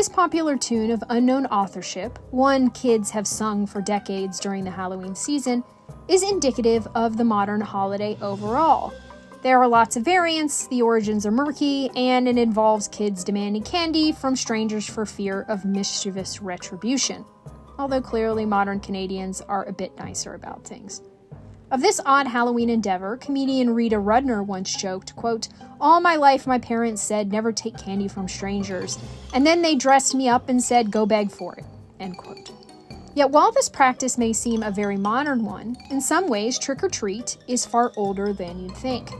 This popular tune of unknown authorship, one kids have sung for decades during the Halloween season, is indicative of the modern holiday overall. There are lots of variants, the origins are murky, and it involves kids demanding candy from strangers for fear of mischievous retribution. Although clearly modern Canadians are a bit nicer about things. Of this odd Halloween endeavor, comedian Rita Rudner once joked, quote, "All my life my parents said never take candy from strangers, and then they dressed me up and said go beg for it," end quote. Yet while this practice may seem a very modern one, in some ways trick-or-treat is far older than you'd think.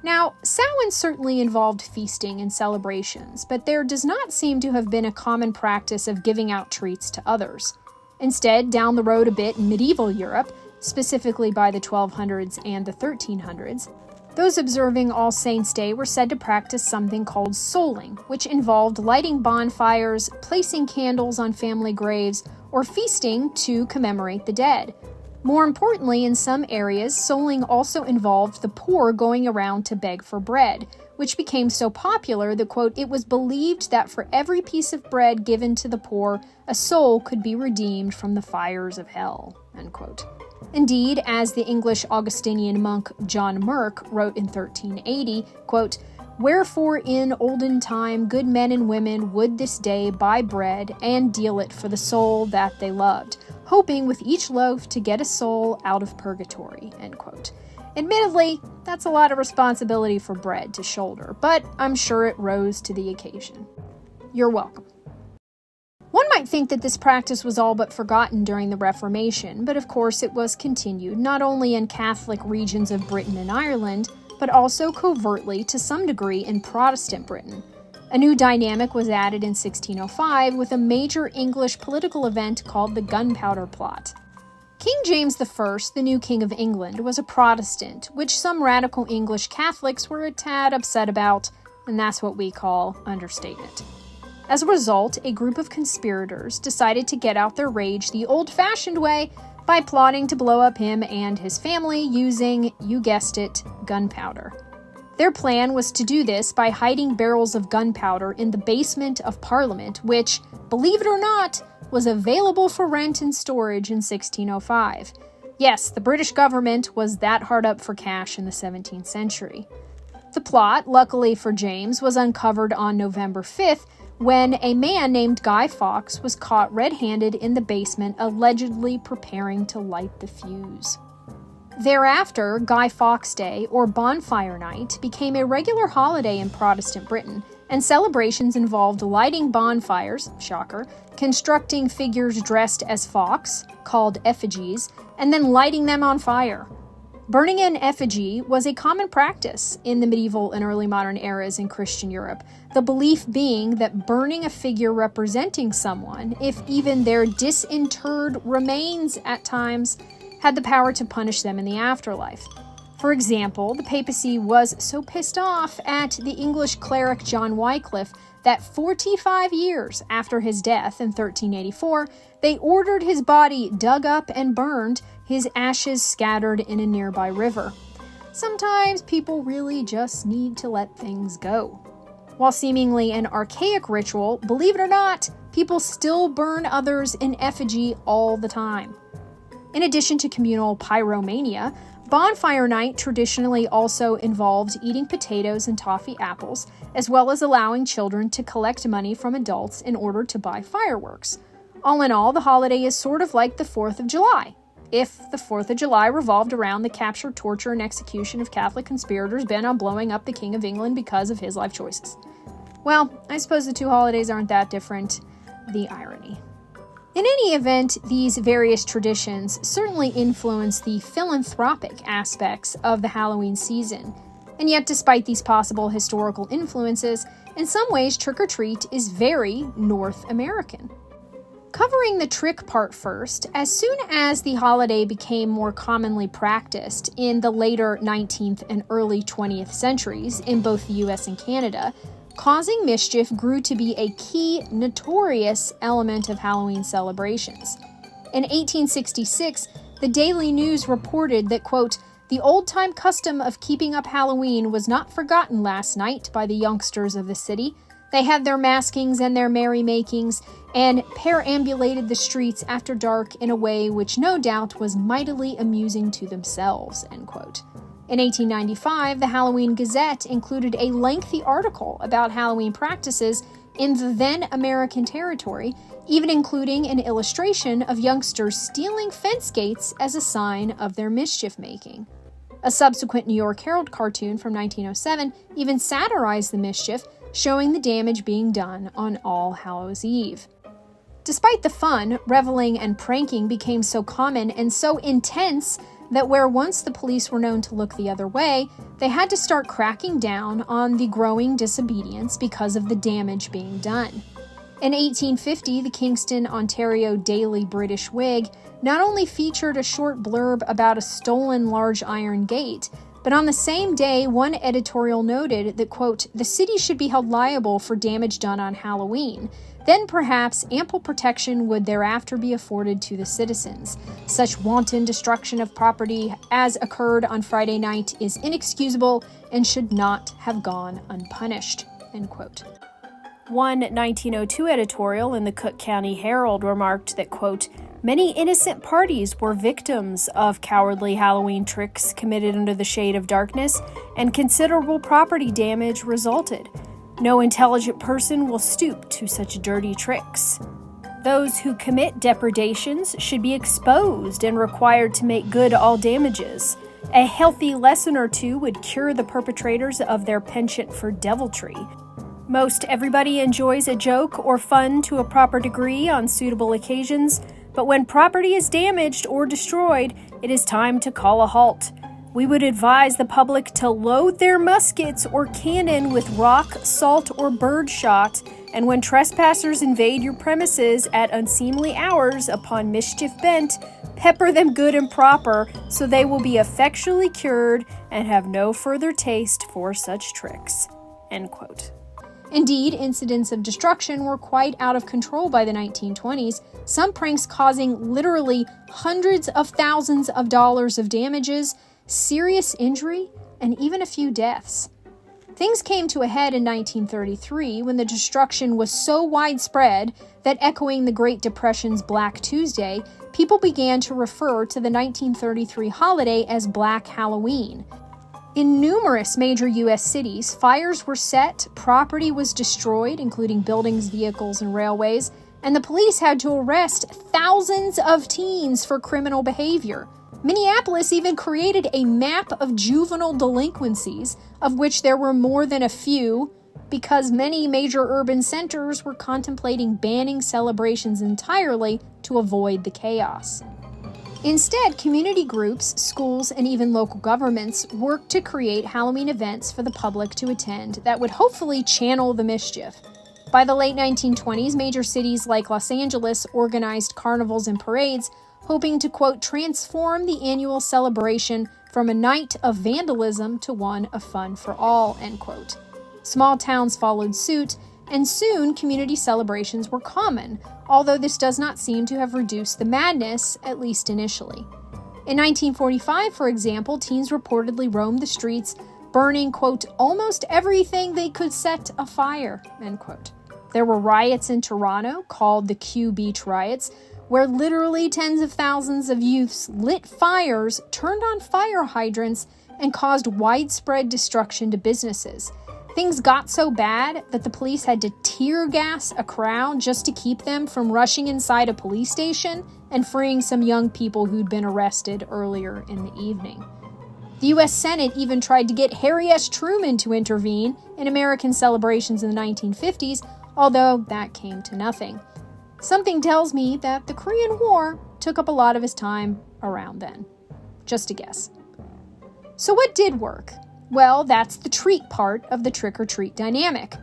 Now, Samhain certainly involved feasting and celebrations, but there does not seem to have been a common practice of giving out treats to others. Instead, down the road a bit in medieval Europe, specifically by the 1200s and the 1300s, those observing All Saints' Day were said to practice something called souling, which involved lighting bonfires, placing candles on family graves, or feasting to commemorate the dead. More importantly, in some areas, souling also involved the poor going around to beg for bread, which became so popular that, quote, "it was believed that for every piece of bread given to the poor, a soul could be redeemed from the fires of hell," end quote. Indeed, as the English Augustinian monk John Merck wrote in 1380, quote, "Wherefore in olden time good men and women would this day buy bread and deal it for the soul that they loved, hoping with each loaf to get a soul out of purgatory," end quote. Admittedly, that's a lot of responsibility for bread to shoulder, but I'm sure it rose to the occasion. You're welcome. One might think that this practice was all but forgotten during the Reformation, but of course it was continued not only in Catholic regions of Britain and Ireland, but also covertly to some degree in Protestant Britain. A new dynamic was added in 1605 with a major English political event called the Gunpowder Plot. King James I, the new King of England, was a Protestant, which some radical English Catholics were a tad upset about, and that's what we call understatement. As a result, a group of conspirators decided to get out their rage the old-fashioned way by plotting to blow up him and his family using, you guessed it, gunpowder. Their plan was to do this by hiding barrels of gunpowder in the basement of Parliament, which, believe it or not, was available for rent and storage in 1605. Yes, the British government was that hard up for cash in the 17th century. The plot, luckily for James, was uncovered on November 5th, when a man named Guy Fawkes was caught red-handed in the basement, allegedly preparing to light the fuse. Thereafter, Guy Fawkes Day, or Bonfire Night, became a regular holiday in Protestant Britain, and celebrations involved lighting bonfires, shocker, constructing figures dressed as Fawkes, called effigies, and then lighting them on fire. Burning an effigy was a common practice in the medieval and early modern eras in Christian Europe, the belief being that burning a figure representing someone, if even their disinterred remains at times, had the power to punish them in the afterlife. For example, the papacy was so pissed off at the English cleric John Wycliffe that 45 years after his death in 1384, they ordered his body dug up and burned, his ashes scattered in a nearby river. Sometimes people really just need to let things go. While seemingly an archaic ritual, believe it or not, people still burn others in effigy all the time. In addition to communal pyromania, Bonfire Night traditionally also involved eating potatoes and toffee apples, as well as allowing children to collect money from adults in order to buy fireworks. All in all, the holiday is sort of like the 4th of July, if the 4th of July revolved around the capture, torture, and execution of Catholic conspirators bent on blowing up the King of England because of his life choices. Well, I suppose the two holidays aren't that different. The irony. In any event, these various traditions certainly influence the philanthropic aspects of the Halloween season. And yet, despite these possible historical influences, in some ways trick-or-treat is very North American. Covering the trick part first, as soon as the holiday became more commonly practiced in the later 19th and early 20th centuries in both the US and Canada, causing mischief grew to be a key, notorious element of Halloween celebrations. In 1866, the Daily News reported that, quote, "The old-time custom of keeping up Halloween was not forgotten last night by the youngsters of the city. They had their maskings and their merrymakings and perambulated the streets after dark in a way which no doubt was mightily amusing to themselves, end quote. In 1895, the Halloween Gazette included a lengthy article about Halloween practices in the then American territory, even including an illustration of youngsters stealing fence gates as a sign of their mischief-making. A subsequent New York Herald cartoon from 1907 even satirized the mischief, showing the damage being done on All Hallows' Eve. Despite the fun, reveling and pranking became so common and so intense that where once the police were known to look the other way, they had to start cracking down on the growing disobedience because of the damage being done. In 1850, the Kingston, Ontario Daily British Whig not only featured a short blurb about a stolen large iron gate, but on the same day, one editorial noted that, quote, the city should be held liable for damage done on Halloween. Then perhaps ample protection would thereafter be afforded to the citizens. Such wanton destruction of property as occurred on Friday night is inexcusable and should not have gone unpunished, end quote. One 1902 editorial in the Cook County Herald remarked that, quote, many innocent parties were victims of cowardly Halloween tricks committed under the shade of darkness, and considerable property damage resulted. No intelligent person will stoop to such dirty tricks. Those who commit depredations should be exposed and required to make good all damages. A healthy lesson or two would cure the perpetrators of their penchant for deviltry. Most everybody enjoys a joke or fun to a proper degree on suitable occasions, but when property is damaged or destroyed, it is time to call a halt. We would advise the public to load their muskets or cannon with rock, salt, or bird shot, and when trespassers invade your premises at unseemly hours upon mischief bent, pepper them good and proper, so they will be effectually cured and have no further taste for such tricks, end quote. Indeed, incidents of destruction were quite out of control by the 1920s, some pranks causing literally hundreds of thousands of dollars of damages, serious injury, and even a few deaths. Things came to a head in 1933 when the destruction was so widespread that, echoing the Great Depression's Black Tuesday, people began to refer to the 1933 holiday as Black Halloween. In numerous major U.S. cities, fires were set, property was destroyed, including buildings, vehicles, and railways, and the police had to arrest thousands of teens for criminal behavior. Minneapolis even created a map of juvenile delinquencies, of which there were more than a few, because many major urban centers were contemplating banning celebrations entirely to avoid the chaos. Instead, community groups, schools, and even local governments worked to create Halloween events for the public to attend that would hopefully channel the mischief. By the late 1920s, major cities like Los Angeles organized carnivals and parades, hoping to, quote, transform the annual celebration from a night of vandalism to one of fun for all, end quote. Small towns followed suit, and soon community celebrations were common, although this does not seem to have reduced the madness, at least initially. In 1945, for example, teens reportedly roamed the streets, burning, quote, almost everything they could set afire, end quote. There were riots in Toronto, called the Q Beach Riots, where literally tens of thousands of youths lit fires, turned on fire hydrants, and caused widespread destruction to businesses. Things got so bad that the police had to tear gas a crowd just to keep them from rushing inside a police station and freeing some young people who'd been arrested earlier in the evening. The U.S. Senate even tried to get Harry S. Truman to intervene in American celebrations in the 1950s, although that came to nothing. Something tells me that the Korean War took up a lot of his time around then. Just a guess. So what did work? Well, that's the treat part of the trick-or-treat dynamic.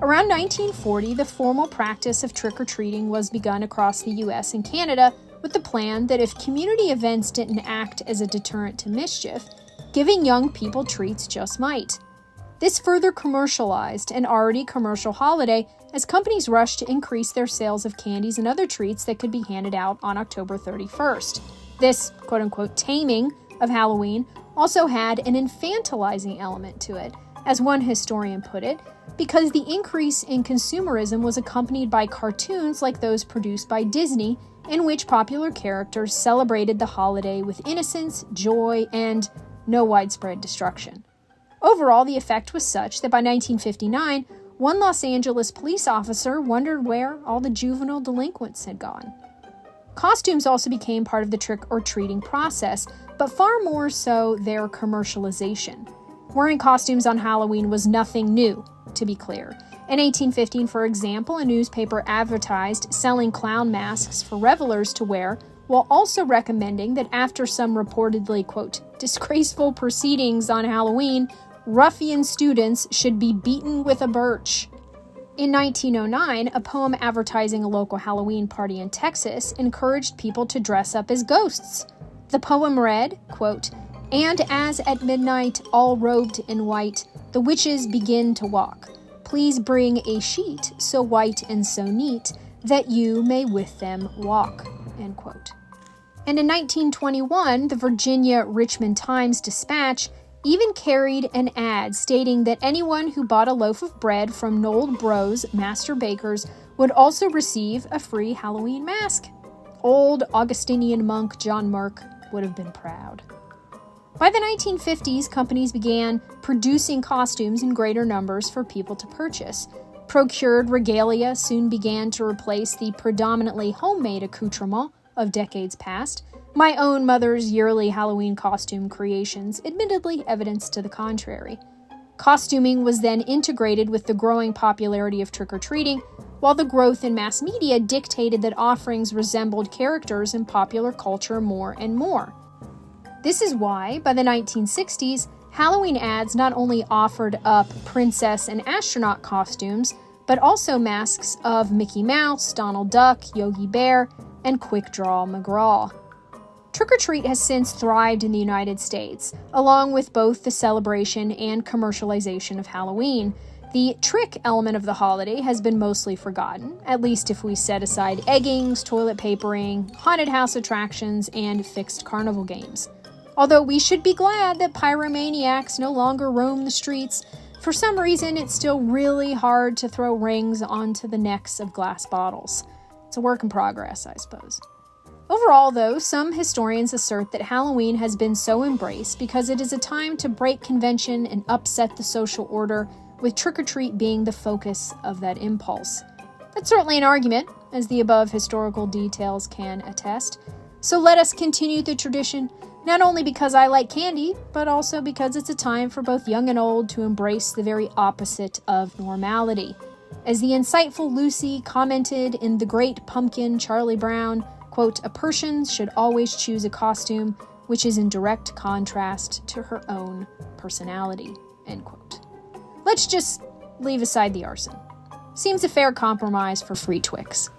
Around 1940, the formal practice of trick-or-treating was begun across the U.S. and Canada with the plan that if community events didn't act as a deterrent to mischief, giving young people treats just might. This further commercialized an already commercial holiday as companies rushed to increase their sales of candies and other treats that could be handed out on October 31st. This, quote-unquote, taming of Halloween also had an infantilizing element to it, as one historian put it, because the increase in consumerism was accompanied by cartoons like those produced by Disney, in which popular characters celebrated the holiday with innocence, joy, and no widespread destruction. Overall, the effect was such that by 1959, one Los Angeles police officer wondered where all the juvenile delinquents had gone. Costumes also became part of the trick-or-treating process, but far more so their commercialization. Wearing costumes on Halloween was nothing new, to be clear. In 1815, for example, a newspaper advertised selling clown masks for revelers to wear, while also recommending that after some reportedly, quote, disgraceful proceedings on Halloween, ruffian students should be beaten with a birch. In 1909, a poem advertising a local Halloween party in Texas encouraged people to dress up as ghosts. The poem read, quote, "And as at midnight, all robed in white, the witches begin to walk. Please bring a sheet so white and so neat that you may with them walk," end quote. And in 1921, the Virginia Richmond Times-Dispatch even carried an ad stating that anyone who bought a loaf of bread from Noel Bros, master bakers, would also receive a free Halloween mask. Old Augustinian monk John Merck would have been proud. By the 1950s, companies began producing costumes in greater numbers for people to purchase. Procured regalia soon began to replace the predominantly homemade accoutrement of decades past. My own mother's yearly Halloween costume creations admittedly evidence to the contrary. Costuming was then integrated with the growing popularity of trick-or-treating, while the growth in mass media dictated that offerings resembled characters in popular culture more and more. This is why, by the 1960s, Halloween ads not only offered up princess and astronaut costumes, but also masks of Mickey Mouse, Donald Duck, Yogi Bear, and Quick Draw McGraw. Trick-or-treat has since thrived in the United States, along with both the celebration and commercialization of Halloween. The trick element of the holiday has been mostly forgotten, at least if we set aside eggings, toilet papering, haunted house attractions, and fixed carnival games. Although we should be glad that pyromaniacs no longer roam the streets, for some reason it's still really hard to throw rings onto the necks of glass bottles. It's a work in progress, I suppose. Overall, though, some historians assert that Halloween has been so embraced because it is a time to break convention and upset the social order, with trick-or-treat being the focus of that impulse. That's certainly an argument, as the above historical details can attest. So let us continue the tradition, not only because I like candy, but also because it's a time for both young and old to embrace the very opposite of normality. As the insightful Lucy commented in The Great Pumpkin, Charlie Brown, quote, "A person should always choose a costume which is in direct contrast to her own personality," end quote. Let's just leave aside the arson. Seems a fair compromise for free Twix.